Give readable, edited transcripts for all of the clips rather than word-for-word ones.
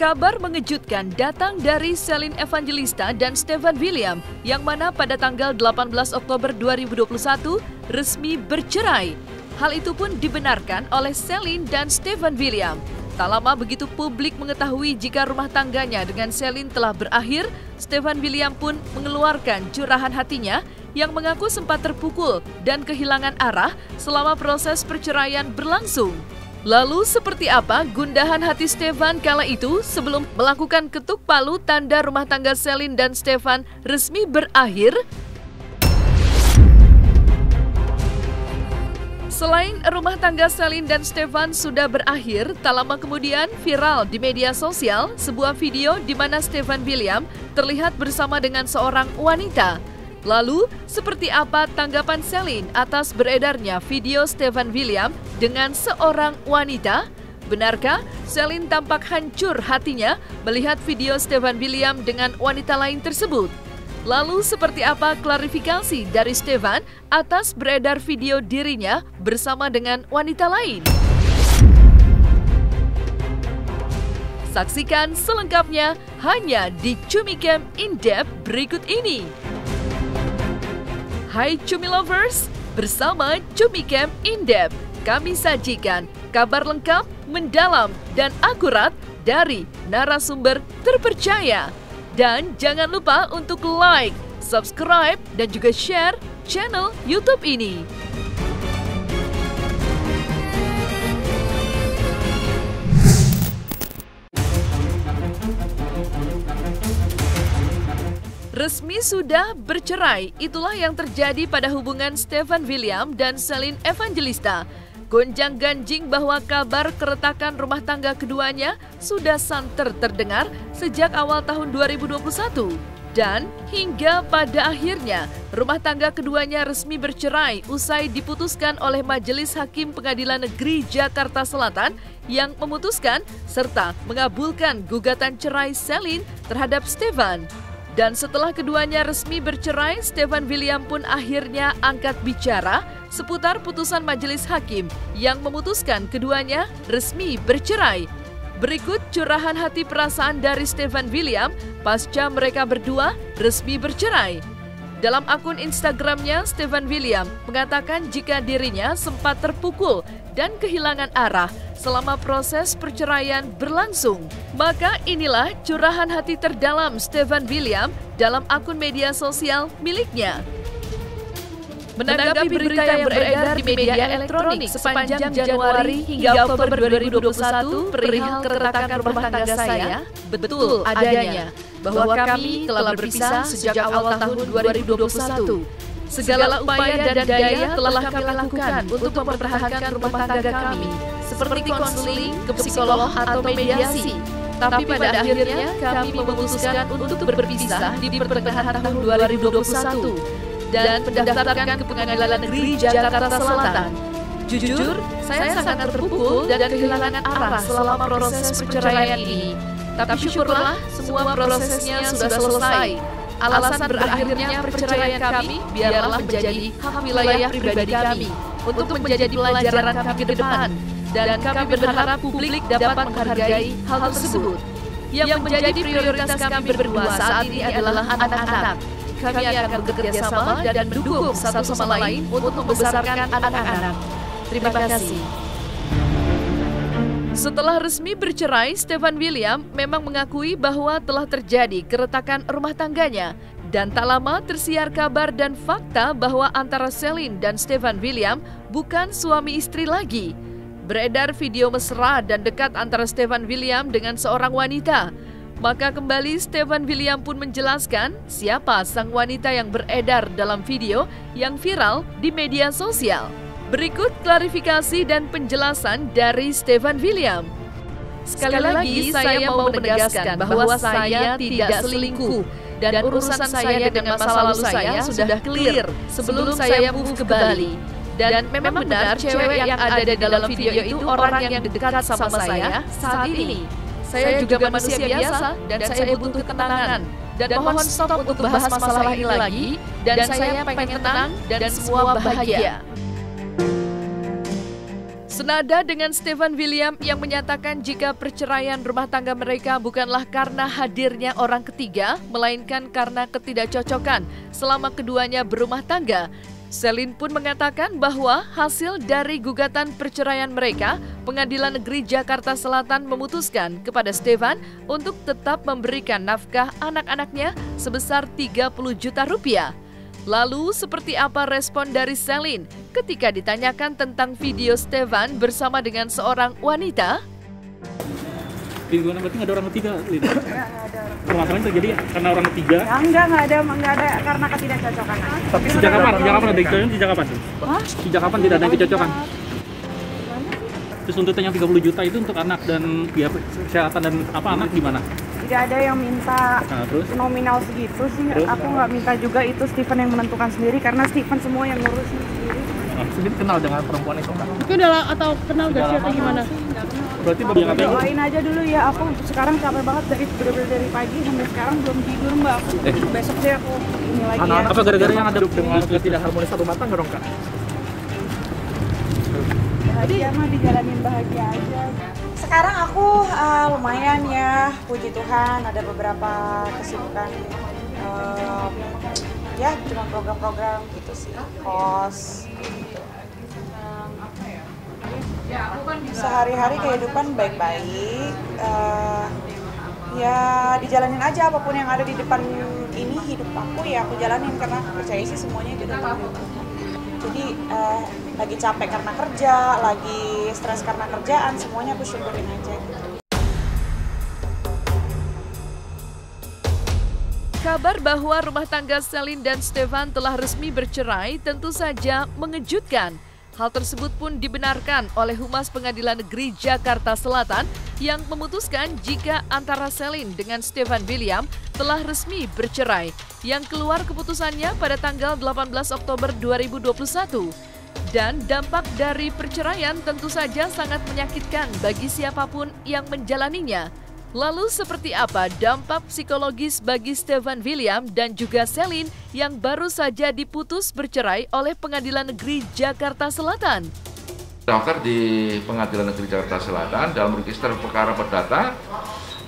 Kabar mengejutkan datang dari Celine Evangelista dan Stefan William yang mana pada tanggal 18 Oktober 2021 resmi bercerai. Hal itu pun dibenarkan oleh Celine dan Stefan William. Tak lama begitu publik mengetahui jika rumah tangganya dengan Celine telah berakhir, Stefan William pun mengeluarkan curahan hatinya yang mengaku sempat terpukul dan kehilangan arah selama proses perceraian berlangsung. Lalu seperti apa gundahan hati Stefan kala itu sebelum melakukan ketuk palu tanda rumah tangga Celine dan Stefan resmi berakhir? Selain rumah tangga Celine dan Stefan sudah berakhir, tak lama kemudian viral di media sosial sebuah video di mana Stefan William terlihat bersama dengan seorang wanita. Lalu, seperti apa tanggapan Celine atas beredarnya video Stefan William dengan seorang wanita? Benarkah Celine tampak hancur hatinya melihat video Stefan William dengan wanita lain tersebut? Lalu, seperti apa klarifikasi dari Stefan atas beredar video dirinya bersama dengan wanita lain? Saksikan selengkapnya hanya di Cumicam In-Depth berikut ini. Hai Cumi Lovers, bersama Cumicam In-Depth, kami sajikan kabar lengkap, mendalam, dan akurat dari narasumber terpercaya. Dan jangan lupa untuk like, subscribe, dan juga share channel YouTube ini. Resmi sudah bercerai, itulah yang terjadi pada hubungan Stefan William dan Celine Evangelista. Gonjang-ganjing bahwa kabar keretakan rumah tangga keduanya sudah santer terdengar sejak awal tahun 2021. Dan hingga pada akhirnya, rumah tangga keduanya resmi bercerai usai diputuskan oleh Majelis Hakim Pengadilan Negeri Jakarta Selatan yang memutuskan serta mengabulkan gugatan cerai Celine terhadap Stefan. Dan setelah keduanya resmi bercerai, Stefan William pun akhirnya angkat bicara seputar putusan majelis hakim yang memutuskan keduanya resmi bercerai. Berikut curahan hati perasaan dari Stefan William pasca mereka berdua resmi bercerai. Dalam akun Instagramnya, Stefan William mengatakan jika dirinya sempat terpukul dan kehilangan arah selama proses perceraian berlangsung. Maka inilah curahan hati terdalam Stefan William dalam akun media sosial miliknya. Menanggapi berita yang beredar di media elektronik sepanjang Januari hingga Oktober 2021 perihal keretakan rumah tangga saya, betul adanya bahwa kami telah berpisah sejak awal tahun 2021. Segala upaya dan daya telah kami lakukan untuk mempertahankan rumah tangga kami, seperti konseling ke psikolog atau mediasi. Tapi pada akhirnya kami memutuskan untuk berpisah di pertengahan tahun 2021 dan mendaftarkan ke Pengadilan Negeri Jakarta Selatan. Jujur, saya sangat terpukul dan kehilangan arah selama proses perceraian ini. Tapi syukurlah semua prosesnya sudah selesai. Alasan berakhirnya perceraian kami biarlah menjadi hak wilayah pribadi kami untuk menjadi pelajaran kami ke depan. Dan kami berharap publik dapat menghargai hal tersebut. Yang menjadi prioritas kami berdua saat ini adalah anak-anak. Kami akan bekerja sama dan mendukung satu sama lain untuk membesarkan anak-anak. Terima kasih. Setelah resmi bercerai, Stefan William memang mengakui bahwa telah terjadi keretakan rumah tangganya. Dan tak lama tersiar kabar dan fakta bahwa antara Celine dan Stefan William bukan suami istri lagi. Beredar video mesra dan dekat antara Stefan William dengan seorang wanita. Maka kembali Stefan William pun menjelaskan siapa sang wanita yang beredar dalam video yang viral di media sosial. Berikut klarifikasi dan penjelasan dari Stefan William. Sekali lagi saya mau menegaskan bahwa saya tidak selingkuh dan urusan saya dengan masa lalu saya sudah clear sebelum saya move ke Bali. Dan memang benar cewek yang ada di dalam video itu orang yang dekat sama saya saat ini. Saya juga manusia biasa dan saya butuh ketenangan. Dan mohon stop untuk bahas masalah ini lagi. Dan saya pengen tenang dan semua bahagia. Senada dengan Stefan William yang menyatakan jika perceraian rumah tangga mereka bukanlah karena hadirnya orang ketiga, melainkan karena ketidakcocokan selama keduanya berumah tangga. Selin pun mengatakan bahwa hasil dari gugatan perceraian mereka, Pengadilan Negeri Jakarta Selatan memutuskan kepada Stefan untuk tetap memberikan nafkah anak-anaknya sebesar 30 juta rupiah. Lalu seperti apa respon dari Selin ketika ditanyakan tentang video Stefan bersama dengan seorang wanita? Di mana berarti nggak ada orang ketiga, Lin? Nggak ada. Permasalahan terjadi karena orang ketiga? Ya, nggak ada karena ketidakcocokan. Tapi sejak kapan? Sejak kapan ada kecocokan? Sejak kapan? Sejak kapan tidak ada kecocokan? Terus tuntutan yang 30 juta itu untuk anak dan biaya kesehatan dan apa anak gimana? Tidak ada yang minta terus? Nominal segitu sih. Terus? Aku nggak minta juga, itu Stephen yang menentukan sendiri karena Stephen semua yang ngurusin sendiri. Sendiri kenal dengan perempuan itu kan? Itu udah atau kenal gak sih atau gimana? Berarti bagian apa? Doain aja dulu ya, aku sekarang capek banget bener-bener dari pagi sampai sekarang belum tidur Mbak. Besok sih aku ini lagi ya. Apa gara-gara yang ada dengan tidak harmonis satu rumah tangga dong Kak? Bahagia mah dijalanin bahagia aja. Sekarang aku lumayan ya, puji Tuhan ada beberapa kesibukan ya cuma program-program gitu sih, kos gitu. Sehari-hari kehidupan baik-baik, ya dijalanin aja apapun yang ada di depan ini hidup aku ya aku jalanin karena aku percaya sih semuanya itu dalam hidup. Jadi lagi capek karena kerja, lagi stres karena kerjaan, semuanya aku syukurin aja gitu. Kabar bahwa rumah tangga Selin dan Stefan telah resmi bercerai tentu saja mengejutkan. Hal tersebut pun dibenarkan oleh Humas Pengadilan Negeri Jakarta Selatan yang memutuskan jika antara Selin dengan Stefan William telah resmi bercerai, yang keluar keputusannya pada tanggal 18 Oktober 2021. Dan dampak dari perceraian tentu saja sangat menyakitkan bagi siapapun yang menjalaninya. Lalu seperti apa dampak psikologis bagi Stefan William dan juga Selin yang baru saja diputus bercerai oleh Pengadilan Negeri Jakarta Selatan? Daftar di Pengadilan Negeri Jakarta Selatan dalam register perkara perdata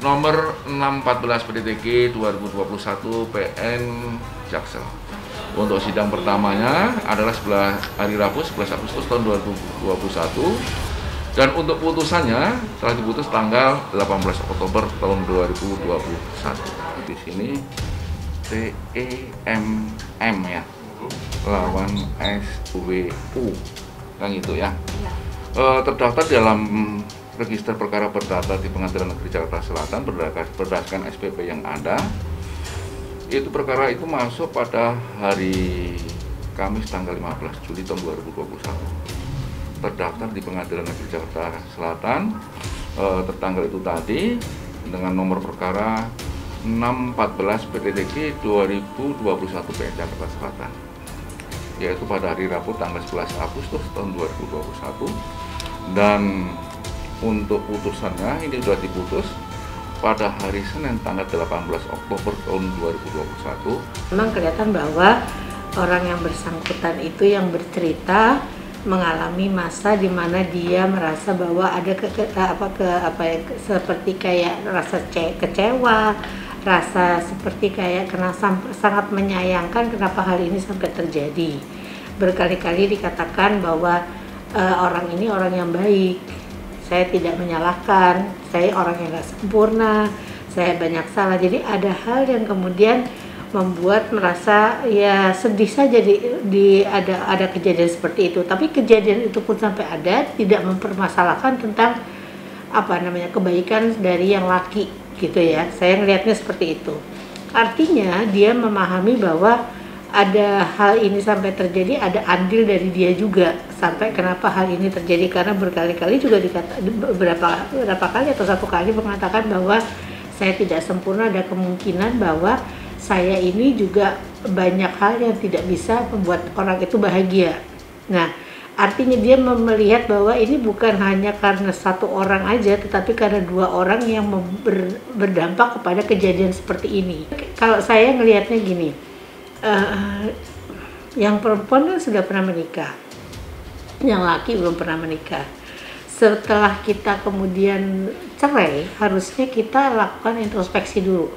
nomor 614 PDTG 2021 PN Jaksel. Untuk sidang pertamanya adalah hari Rabu 11 Agustus tahun 2021. Dan untuk putusannya telah diputus tanggal 18 Oktober tahun 2021. Di sini TEMM ya, lawan SWU, kan gitu ya. Terdaftar dalam register perkara perdata di Pengadilan Negeri Jakarta Selatan berdasarkan SPP yang ada. Itu perkara itu masuk pada hari Kamis tanggal 15 Juli tahun 2021. Terdaftar di Pengadilan Negeri Jakarta Selatan tertanggal itu tadi dengan nomor perkara 614 PDTG 2021 PN Jakarta Selatan, yaitu pada hari Rabu tanggal 11 Agustus tahun 2021. Dan untuk putusannya ini sudah diputus pada hari Senin tanggal 18 Oktober tahun 2021. Memang kelihatan bahwa orang yang bersangkutan itu yang bercerita mengalami masa di mana dia merasa bahwa ada seperti kayak rasa kecewa, rasa seperti kayak sangat menyayangkan kenapa hal ini sampai terjadi. Berkali-kali dikatakan bahwa orang ini orang yang baik, saya tidak menyalahkan, saya orang yang gak sempurna, saya banyak salah. Jadi ada hal yang kemudian membuat merasa ya sedih saja ada kejadian seperti itu. Tapi kejadian itu pun sampai ada tidak mempermasalahkan tentang kebaikan dari yang laki gitu ya. Saya ngelihatnya seperti itu. Artinya dia memahami bahwa ada hal ini sampai terjadi, ada andil dari dia juga sampai kenapa hal ini terjadi, karena berkali-kali juga beberapa kali atau satu kali mengatakan bahwa saya tidak sempurna, ada kemungkinan bahwa saya ini juga banyak hal yang tidak bisa membuat orang itu bahagia. Nah, artinya dia melihat bahwa ini bukan hanya karena satu orang aja, tetapi karena dua orang yang berdampak kepada kejadian seperti ini. Kalau saya ngelihatnya gini, yang perempuan kan sudah pernah menikah, yang laki belum pernah menikah. setelah kita kemudian cerai, harusnya kita lakukan introspeksi dulu.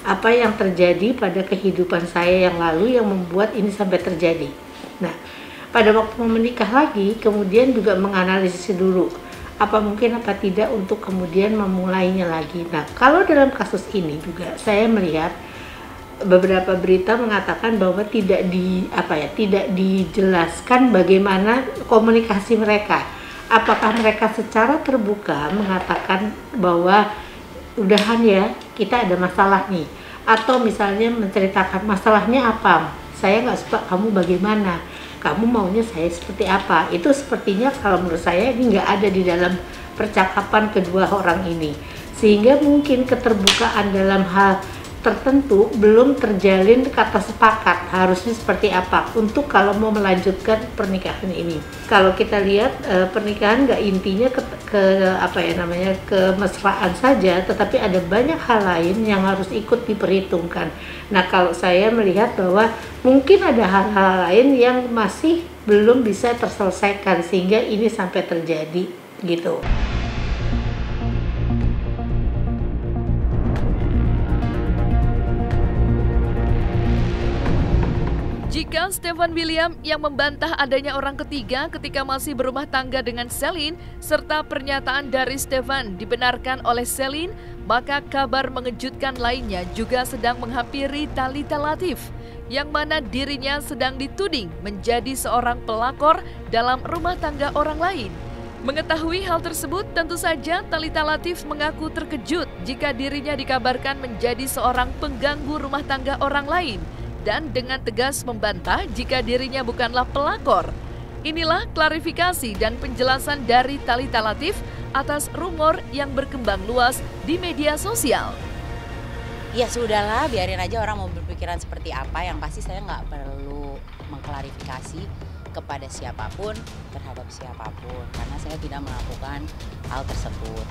Apa yang terjadi pada kehidupan saya yang lalu yang membuat ini sampai terjadi. Nah, pada waktu mau menikah lagi, kemudian juga menganalisis dulu. Apa mungkin apa tidak untuk kemudian memulainya lagi. Nah, kalau dalam kasus ini juga saya melihat beberapa berita mengatakan bahwa tidak dijelaskan bagaimana komunikasi mereka. Apakah mereka secara terbuka mengatakan bahwa udahan ya, kita ada masalah nih, atau misalnya menceritakan masalahnya apa, saya nggak suka kamu bagaimana, kamu maunya saya seperti apa. Itu sepertinya kalau menurut saya ini nggak ada di dalam percakapan kedua orang ini, sehingga mungkin keterbukaan dalam hal tertentu belum terjalin kata sepakat harusnya seperti apa untuk kalau mau melanjutkan pernikahan ini. Kalau kita lihat pernikahan nggak intinya kemesraan saja, tetapi ada banyak hal lain yang harus ikut diperhitungkan. Nah, kalau saya melihat bahwa mungkin ada hal-hal lain yang masih belum bisa terselesaikan sehingga ini sampai terjadi gitu. Jika Stefan William yang membantah adanya orang ketiga ketika masih berumah tangga dengan Celine, serta pernyataan dari Stefan dibenarkan oleh Celine, maka kabar mengejutkan lainnya juga sedang menghampiri Thalita Latif, yang mana dirinya sedang dituding menjadi seorang pelakor dalam rumah tangga orang lain. Mengetahui hal tersebut, tentu saja Thalita Latif mengaku terkejut jika dirinya dikabarkan menjadi seorang pengganggu rumah tangga orang lain, dan dengan tegas membantah jika dirinya bukanlah pelakor. Inilah klarifikasi dan penjelasan dari Thalita Latif atas rumor yang berkembang luas di media sosial. Ya sudahlah, biarin aja orang mau berpikiran seperti apa, yang pasti saya nggak perlu mengklarifikasi kepada siapapun terhadap siapapun, karena saya tidak melakukan hal tersebut.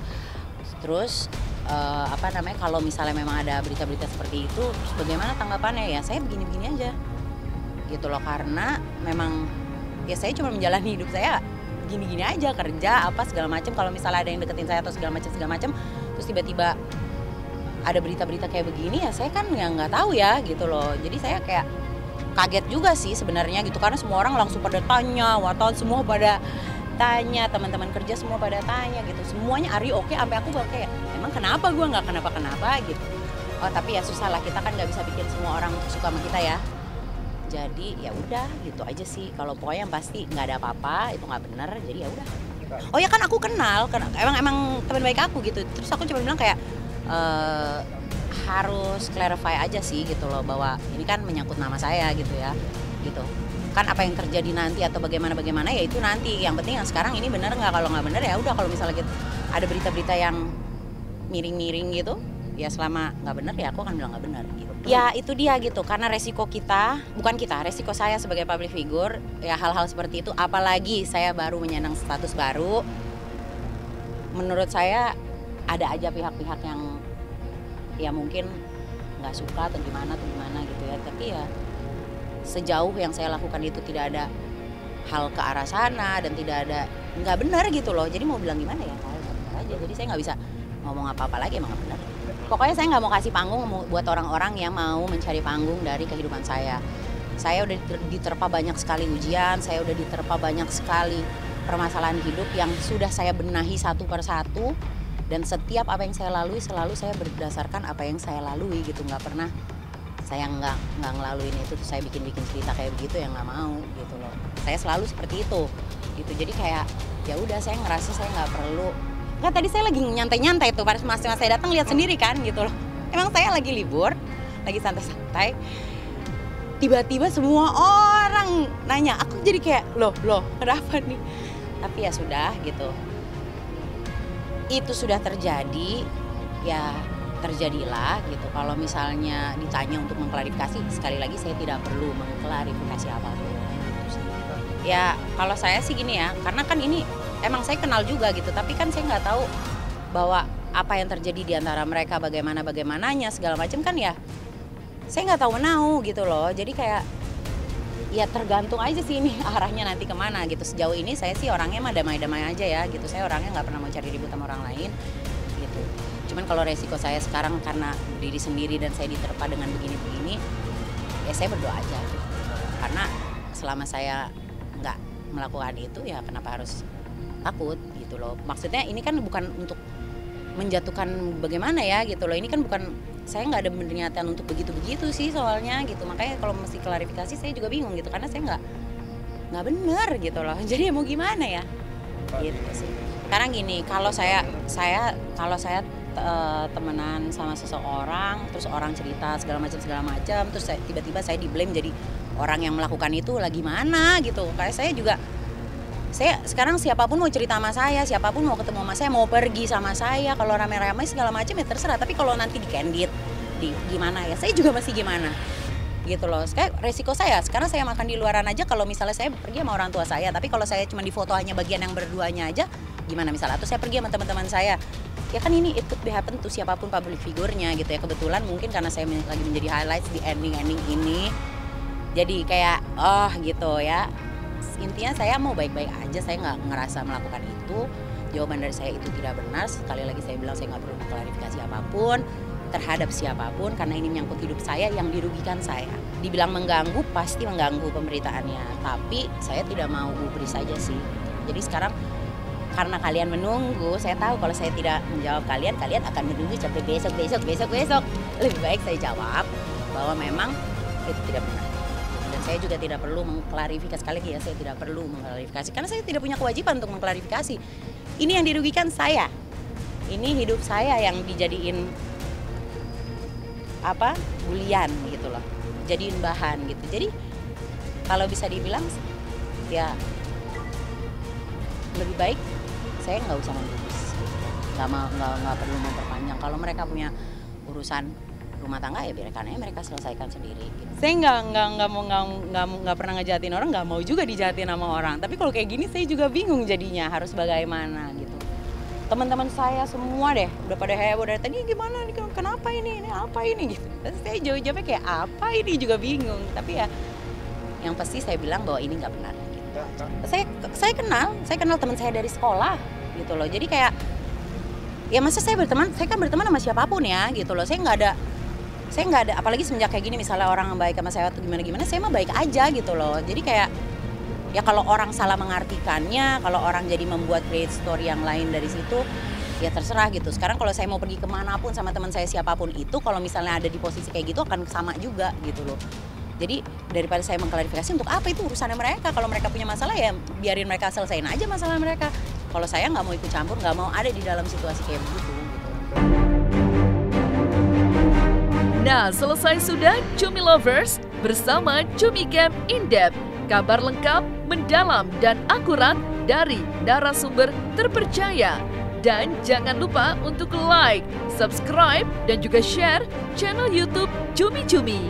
Terus kalau misalnya memang ada berita-berita seperti itu, terus bagaimana tanggapannya? Ya saya begini-begini aja gitu loh, karena memang ya saya cuma menjalani hidup saya gini-gini aja, kerja apa segala macam. Kalau misalnya ada yang deketin saya atau segala macam, terus tiba-tiba ada berita-berita kayak begini, ya saya kan nggak tahu ya gitu loh. Jadi saya kayak kaget juga sih sebenarnya gitu, karena semua orang langsung pada tanya, wartawan semua pada tanya, teman-teman kerja semua pada tanya gitu, semuanya are you okay, sampai aku kayak emang kenapa gue nggak kenapa-kenapa gitu. Oh tapi ya susah lah, kita kan nggak bisa bikin semua orang suka sama kita ya. Jadi ya udah gitu aja sih. Kalau pokoknya yang pasti nggak ada apa-apa, itu nggak benar, jadi ya udah. Oh ya kan aku kenal, emang teman baik aku gitu. Terus aku cuma bilang kayak harus clarify aja sih gitu loh, bahwa ini kan menyangkut nama saya gitu ya, gitu. Kan apa yang terjadi nanti atau bagaimana ya itu nanti. Yang penting yang sekarang ini benar nggak, kalau nggak benar ya udah. Kalau misalnya gitu, ada berita-berita yang miring-miring gitu, ya selama nggak benar ya aku akan bilang nggak benar gitu. Ya itu dia gitu, karena resiko resiko saya sebagai public figure ya hal-hal seperti itu. Apalagi saya baru menyandang status baru, menurut saya ada aja pihak-pihak yang ya mungkin nggak suka atau gimana gitu ya. Tapi ya sejauh yang saya lakukan itu tidak ada hal ke arah sana dan tidak ada nggak benar gitu loh. Jadi mau bilang gimana ya, benar aja. Jadi saya nggak bisa ngomong apa-apa lagi, emang nggak benar. Pokoknya saya nggak mau kasih panggung buat orang-orang yang mau mencari panggung dari kehidupan saya. Saya udah diterpa banyak sekali ujian, saya udah diterpa banyak sekali permasalahan hidup yang sudah saya benahi satu per satu. Dan setiap apa yang saya lalui selalu saya berdasarkan apa yang saya lalui gitu. Nggak pernah saya nggak ngelaluin itu terus saya bikin cerita kayak begitu, yang nggak mau gitu loh. Saya selalu seperti itu gitu. Jadi kayak ya udah, saya ngerasa saya nggak perlu. Nggak, tadi saya lagi nyantai tuh pas saya datang, lihat sendiri kan gitu loh. Emang saya lagi libur, lagi santai-santai, tiba-tiba semua orang nanya. Aku jadi kayak loh kenapa nih? Tapi ya sudah gitu, itu sudah terjadi ya terjadilah gitu. Kalau misalnya ditanya untuk mengklarifikasi, sekali lagi saya tidak perlu mengklarifikasi apapun. Ya kalau saya sih gini ya, karena kan ini emang saya kenal juga gitu, tapi kan saya nggak tahu bahwa apa yang terjadi di antara mereka, bagaimananya segala macam kan ya saya nggak tahu menau gitu loh. Jadi kayak Ya tergantung aja sih ini arahnya nanti kemana gitu. Sejauh ini saya sih orangnya mah damai-damai aja ya gitu. Saya orangnya nggak pernah mau cari ribut sama orang lain gitu. Cuman kalau resiko saya sekarang karena diri sendiri dan saya diterpa dengan begini-begini, ya saya berdoa aja gitu. Karena selama saya nggak melakukan itu ya kenapa harus takut gitu loh. Maksudnya ini kan bukan untuk menjatuhkan bagaimana ya gitu loh. Ini kan bukan, saya nggak ada niatan untuk begitu-begitu sih soalnya gitu. Makanya kalau mesti klarifikasi saya juga bingung gitu karena saya nggak benar gitu loh. Jadi mau gimana ya gitu sih. Sekarang gini, kalau saya temenan sama seseorang terus orang cerita segala macam terus tiba-tiba saya di-blame jadi orang yang melakukan itu lagi mana gitu. Kayak saya sekarang siapapun mau cerita sama saya, siapapun mau ketemu sama saya, mau pergi sama saya, kalau rame-rame segala macam ya terserah. Tapi kalau nanti di-candid, gimana ya, saya juga masih gimana gitu loh. Kayak resiko saya, sekarang saya makan di luaran aja kalau misalnya saya pergi sama orang tua saya. Tapi kalau saya cuma di foto hanya bagian yang berduanya aja, gimana misalnya. Atau saya pergi sama teman-teman saya, ya kan ini it could be happen tuh siapapun public figure-nya gitu ya. Kebetulan mungkin karena saya lagi menjadi highlights di ending-ending ini, jadi kayak gitu ya. Intinya saya mau baik-baik aja, saya nggak ngerasa melakukan itu. Jawaban dari saya itu tidak benar. Sekali lagi saya bilang saya nggak perlu klarifikasi apapun terhadap siapapun karena ini menyangkut hidup saya yang dirugikan saya. Dibilang mengganggu, pasti mengganggu pemberitaannya. Tapi saya tidak mau gubris saja sih. Jadi sekarang karena kalian menunggu, saya tahu kalau saya tidak menjawab kalian akan menunggu sampai besok. Lebih baik saya jawab bahwa memang itu tidak benar. Dan saya juga tidak perlu mengklarifikasi, sekali lagi ya, saya tidak perlu mengklarifikasi karena saya tidak punya kewajiban untuk mengklarifikasi. Ini yang dirugikan saya. Ini hidup saya yang dijadiin bulian gitu loh. Jadiin bahan gitu. Jadi kalau bisa dibilang ya lebih baik saya nggak usah menggubris. Nggak perlu memperpanjang. Kalau mereka punya urusan rumah tangga ya biarkan aja mereka selesaikan sendiri. Gitu. Saya nggak pernah ngejahatin orang, nggak mau juga dijahatin sama orang. Tapi kalau kayak gini saya juga bingung jadinya harus bagaimana gitu. Teman-teman saya semua deh udah pada heboh dari tadi, gimana nih, kenapa ini apa ini gitu. Terus saya jawabnya kayak apa ini juga bingung. Tapi ya yang pasti saya bilang bahwa ini nggak benar. Gitu. Saya kenal teman saya dari sekolah gitu loh. Jadi kayak ya masa saya kan berteman sama siapapun ya gitu loh. Saya nggak ada, apalagi semenjak kayak gini misalnya orang baik sama saya atau gimana, saya mah baik aja gitu loh. Jadi kayak ya kalau orang salah mengartikannya, kalau orang jadi membuat create story yang lain dari situ, ya terserah gitu. Sekarang kalau saya mau pergi kemanapun sama teman saya siapapun itu, kalau misalnya ada di posisi kayak gitu akan sama juga gitu loh. Jadi daripada saya mengklarifikasi, untuk apa, itu urusannya mereka. Kalau mereka punya masalah ya biarin mereka selesain aja masalah mereka. Kalau saya nggak mau ikut campur, nggak mau ada di dalam situasi kayak begitu. Gitu. Nah, selesai sudah Cumi Lovers bersama Cumi Camp In-Depth. Kabar lengkap, mendalam, dan akurat dari narasumber terpercaya. Dan jangan lupa untuk like, subscribe, dan juga share channel YouTube Cumi Cumi.